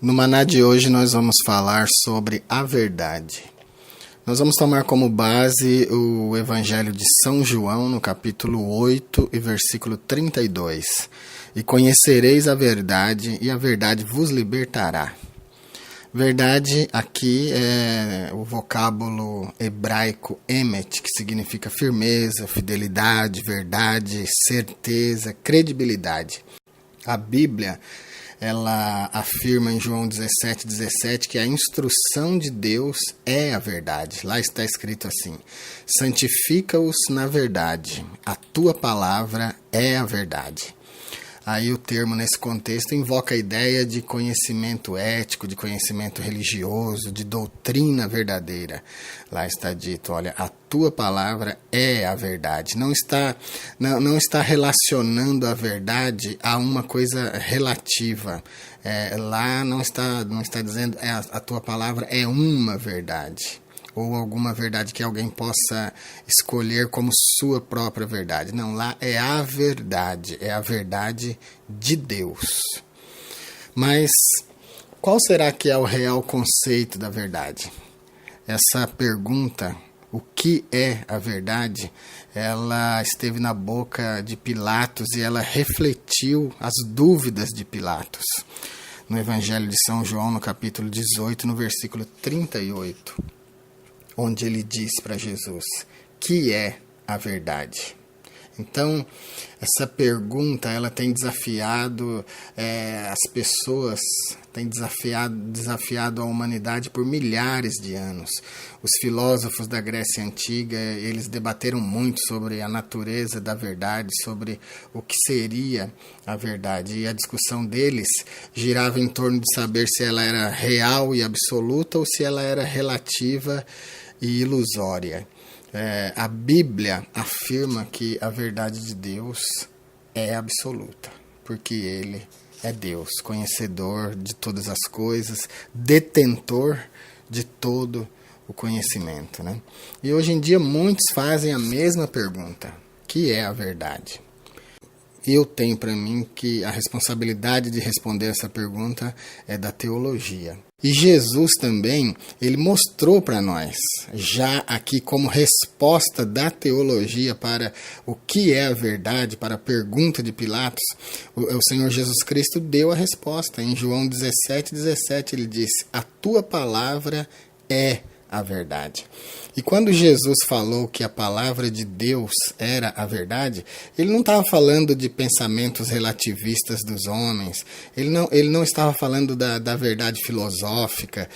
No Maná de hoje nós vamos falar sobre a verdade. Nós vamos tomar como base o Evangelho de São João, no capítulo 8 e versículo 32. E conhecereis a verdade, e a verdade vos libertará. Verdade aqui é o vocábulo hebraico emet, que significa firmeza, fidelidade, verdade, certeza, credibilidade. A Bíblia, ela afirma em João 17:17 que a instrução de Deus é a verdade. Lá está escrito assim: santifica-os na verdade, a tua palavra é a verdade. Aí o termo nesse contexto invoca a ideia de conhecimento ético, de conhecimento religioso, de doutrina verdadeira. Lá está dito, olha, a tua palavra é a verdade. Não está relacionando a verdade a uma coisa relativa. Lá não está dizendo a tua palavra é uma verdade, ou alguma verdade que alguém possa escolher como sua própria verdade. Não, lá é a verdade de Deus. Mas qual será que é o real conceito da verdade? Essa pergunta, o que é a verdade, ela esteve na boca de Pilatos e ela refletiu as dúvidas de Pilatos. No Evangelho de São João, no capítulo 18, no versículo 38. Onde ele diz para Jesus, que é a verdade? Então, essa pergunta, ela tem desafiado as pessoas, tem desafiado a humanidade por milhares de anos. Os filósofos da Grécia Antiga, eles debateram muito sobre a natureza da verdade, sobre o que seria a verdade. E a discussão deles girava em torno de saber se ela era real e absoluta ou se ela era relativa e ilusória. A Bíblia afirma que a verdade de Deus é absoluta, porque Ele é Deus, conhecedor de todas as coisas, detentor de todo o conhecimento, né? E hoje em dia muitos fazem a mesma pergunta, que é a verdade? Eu tenho para mim que a responsabilidade de responder essa pergunta é da teologia. E Jesus também, ele mostrou para nós, já aqui como resposta da teologia para o que é a verdade, para a pergunta de Pilatos, o Senhor Jesus Cristo deu a resposta. Em João 17:17 ele disse, a tua palavra é a verdade. E quando Jesus falou que a palavra de Deus era a verdade, ele não estava falando de pensamentos relativistas dos homens, ele não estava falando da verdade filosófica,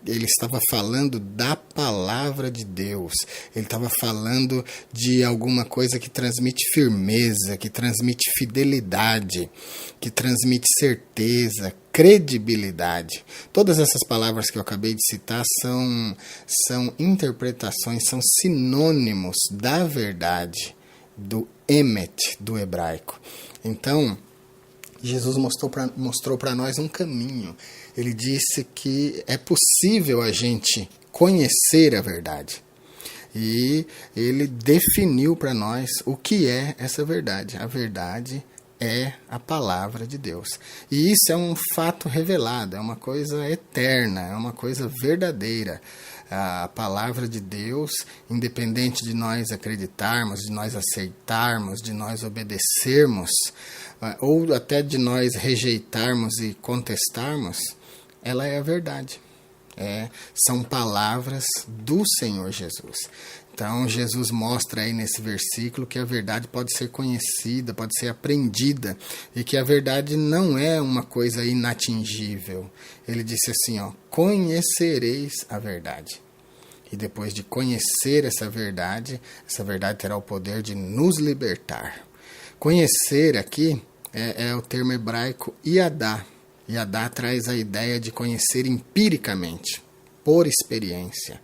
ele estava falando da palavra de Deus, ele estava falando de alguma coisa que transmite firmeza, que transmite fidelidade, que transmite certeza, credibilidade. Todas essas palavras que eu acabei de citar são interpretações, são sinônimos da verdade, do emet, do hebraico. Então, Jesus mostrou para nós um caminho. Ele disse que é possível a gente conhecer a verdade. E ele definiu para nós o que é essa verdade. A verdade é a palavra de Deus. E isso é um fato revelado, é uma coisa eterna, é uma coisa verdadeira. A palavra de Deus, independente de nós acreditarmos, de nós aceitarmos, de nós obedecermos, ou até de nós rejeitarmos e contestarmos, ela é a verdade. São palavras do Senhor Jesus. Então, Jesus mostra aí nesse versículo que a verdade pode ser conhecida, pode ser aprendida, e que a verdade não é uma coisa inatingível. Ele disse assim, conhecereis a verdade. E depois de conhecer essa verdade terá o poder de nos libertar. Conhecer aqui é o termo hebraico yadá. Yadá traz a ideia de conhecer empiricamente, por experiência.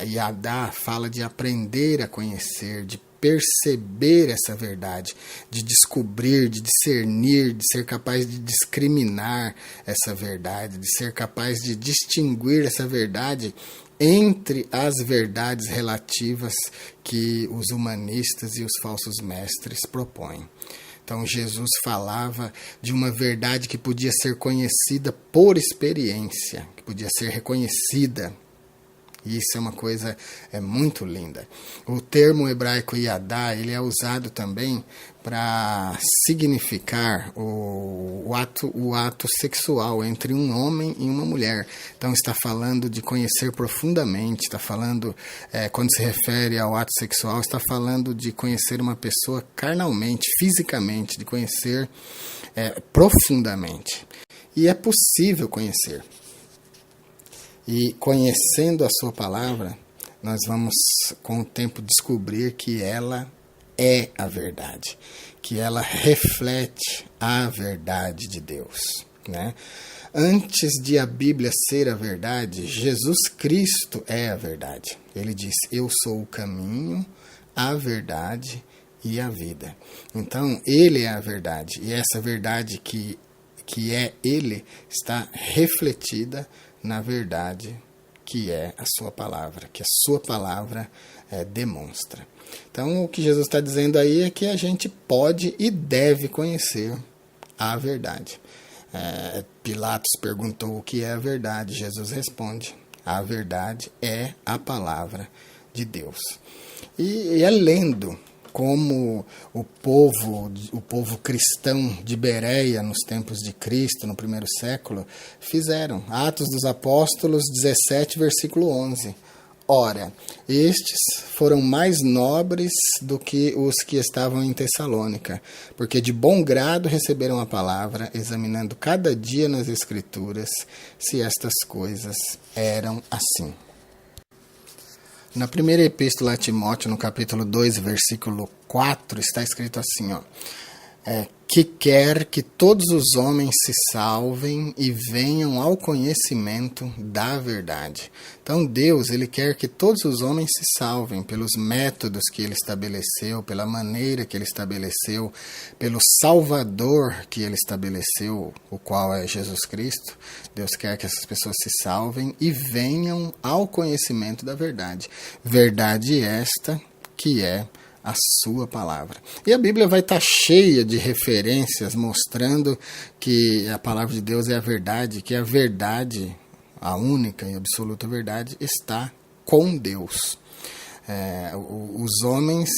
Yadá fala de aprender a conhecer, de perceber essa verdade, de descobrir, de discernir, de ser capaz de discriminar essa verdade, de ser capaz de distinguir essa verdade entre as verdades relativas que os humanistas e os falsos mestres propõem. Então Jesus falava de uma verdade que podia ser conhecida por experiência, que podia ser reconhecida. E isso é uma coisa muito linda. O termo hebraico yadá, ele é usado também para significar o ato sexual entre um homem e uma mulher. Então está falando de conhecer profundamente, está falando, quando se refere ao ato sexual, está falando de conhecer uma pessoa carnalmente, fisicamente, de conhecer profundamente. E é possível conhecer. E conhecendo a sua palavra, nós vamos com o tempo descobrir que ela é a verdade, que ela reflete a verdade de Deus, né? Antes de a Bíblia ser a verdade, Jesus Cristo é a verdade. Ele diz, eu sou o caminho, a verdade e a vida. Então, ele é a verdade. E essa verdade que é ele está refletida na verdade que é a sua palavra, que a sua palavra demonstra. Então, o que Jesus está dizendo aí é que a gente pode e deve conhecer a verdade. Pilatos perguntou o que é a verdade. Jesus responde, a verdade é a palavra de Deus. E é lendo como o povo cristão de Bereia, nos tempos de Cristo, no primeiro século, fizeram. Atos dos Apóstolos 17, versículo 11. Ora, estes foram mais nobres do que os que estavam em Tessalônica, porque de bom grado receberam a palavra, examinando cada dia nas Escrituras se estas coisas eram assim. Na primeira epístola a Timóteo, no capítulo 2, versículo 4, está escrito assim, que quer que todos os homens se salvem e venham ao conhecimento da verdade. Então Deus, ele quer que todos os homens se salvem pelos métodos que ele estabeleceu, pela maneira que ele estabeleceu, pelo Salvador que ele estabeleceu, o qual é Jesus Cristo. Deus quer que essas pessoas se salvem e venham ao conhecimento da verdade. Verdade esta que é a sua palavra. E a Bíblia vai estar cheia de referências mostrando que a palavra de Deus é a verdade, que a verdade, a única e absoluta verdade, está com Deus. Os homens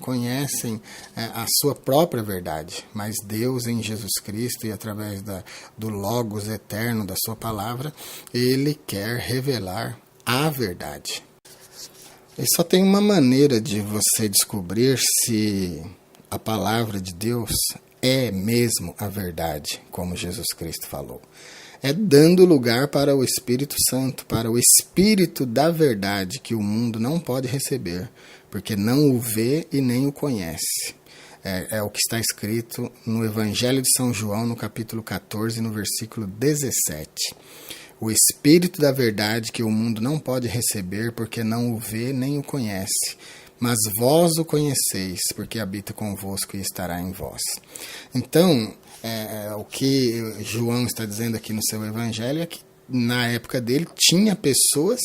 conhecem a sua própria verdade, mas Deus em Jesus Cristo e através do Logos eterno da sua palavra, ele quer revelar a verdade. E só tem uma maneira de você descobrir se a palavra de Deus é mesmo a verdade, como Jesus Cristo falou. É dando lugar para o Espírito Santo, para o Espírito da verdade, que o mundo não pode receber, porque não o vê e nem o conhece. É o que está escrito no Evangelho de São João, no capítulo 14, no versículo 17. O Espírito da verdade que o mundo não pode receber, porque não o vê nem o conhece. Mas vós o conheceis, porque habita convosco e estará em vós. Então, o que João está dizendo aqui no seu Evangelho é que na época dele tinha pessoas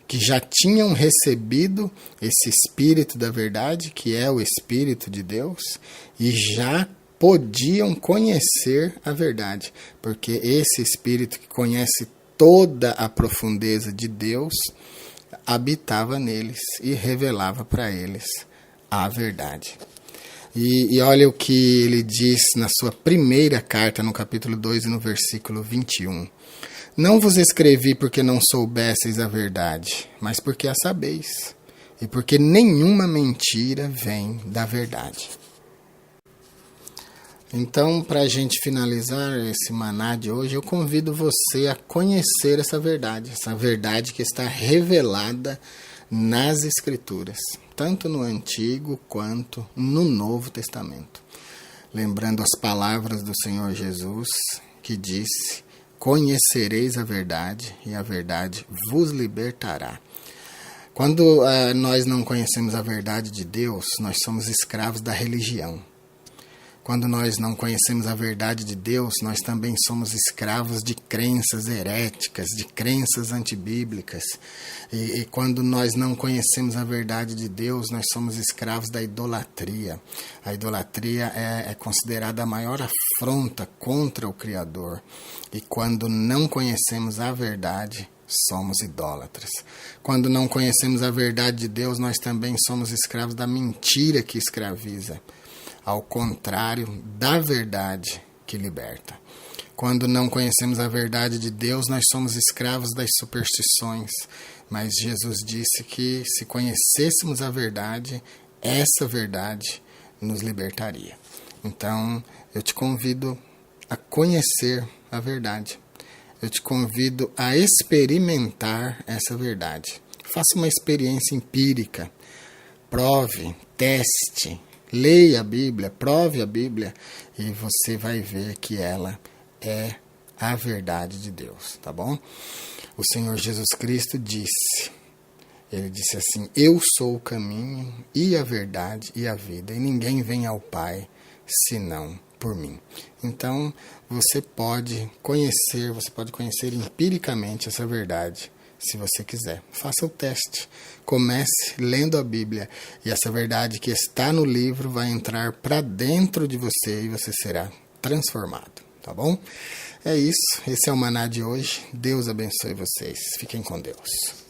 que já tinham recebido esse Espírito da verdade, que é o Espírito de Deus, e já podiam conhecer a verdade, porque esse Espírito que conhece toda a profundeza de Deus habitava neles e revelava para eles a verdade. E olha o que ele diz na sua primeira carta, no capítulo 2 e no versículo 21. Não vos escrevi porque não soubesseis a verdade, mas porque a sabeis, e porque nenhuma mentira vem da verdade. Então, para a gente finalizar esse maná de hoje, eu convido você a conhecer essa verdade que está revelada nas Escrituras, tanto no Antigo quanto no Novo Testamento. Lembrando as palavras do Senhor Jesus, que disse, conhecereis a verdade e a verdade vos libertará. Quando nós não conhecemos a verdade de Deus, nós somos escravos da religião. Quando nós não conhecemos a verdade de Deus, nós também somos escravos de crenças heréticas, de crenças antibíblicas. E quando nós não conhecemos a verdade de Deus, nós somos escravos da idolatria. A idolatria é considerada a maior afronta contra o Criador. E quando não conhecemos a verdade, somos idólatras. Quando não conhecemos a verdade de Deus, nós também somos escravos da mentira que escraviza, ao contrário da verdade que liberta. Quando não conhecemos a verdade de Deus, nós somos escravos das superstições. Mas Jesus disse que se conhecêssemos a verdade, essa verdade nos libertaria. Então, eu te convido a conhecer a verdade. Eu te convido a experimentar essa verdade. Faça uma experiência empírica. Prove, teste, leia a Bíblia, prove a Bíblia e você vai ver que ela é a verdade de Deus, tá bom? O Senhor Jesus Cristo disse, ele disse assim, eu sou o caminho e a verdade e a vida, e ninguém vem ao Pai senão por mim. Então, você pode conhecer empiricamente essa verdade, se você quiser. Faça o teste. Comece lendo a Bíblia e essa verdade que está no livro vai entrar para dentro de você e você será transformado, tá bom? É isso. Esse é o Maná de hoje. Deus abençoe vocês. Fiquem com Deus.